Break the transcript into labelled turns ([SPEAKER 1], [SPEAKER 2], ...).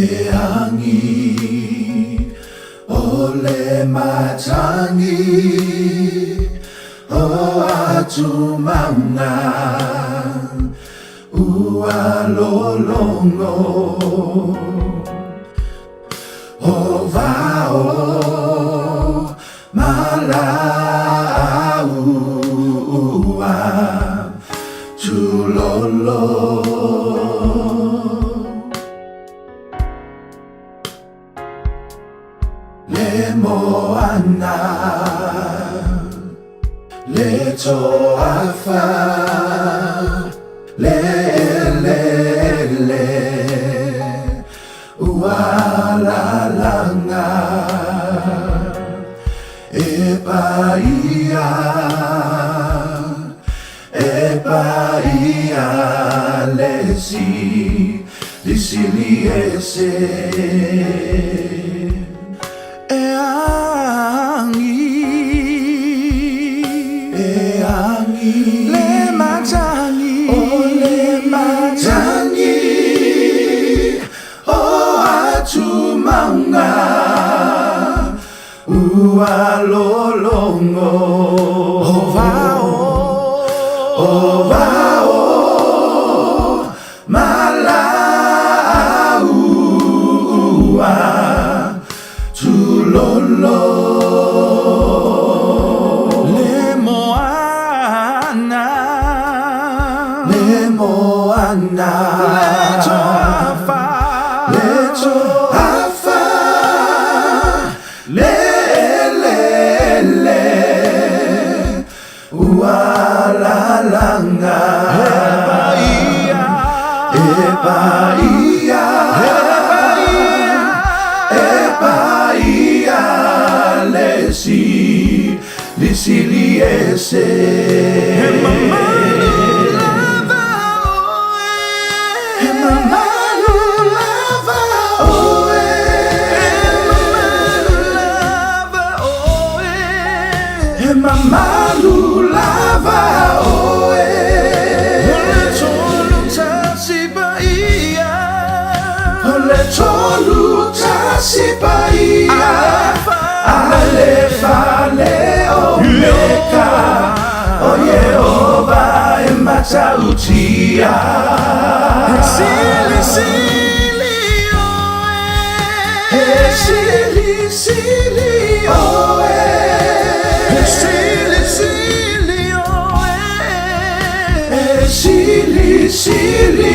[SPEAKER 1] Eangi ole matangi o atumanga ua lolongo o vao malau ua tulolo Le moana Le toafa Le Ualalanga Epaia Lesi Lisiliese Eangi Le matangi O atumanga Ua lolongo O vao Malau ua tulolo Le moana Le toafa Le Ualalanga Epaia Lesi Lisiliese Mamalu lava oe Ole tolu tasipaia Ole tolu tasipaia Alefa le omeka O Yehova e matautia Sili oe Sili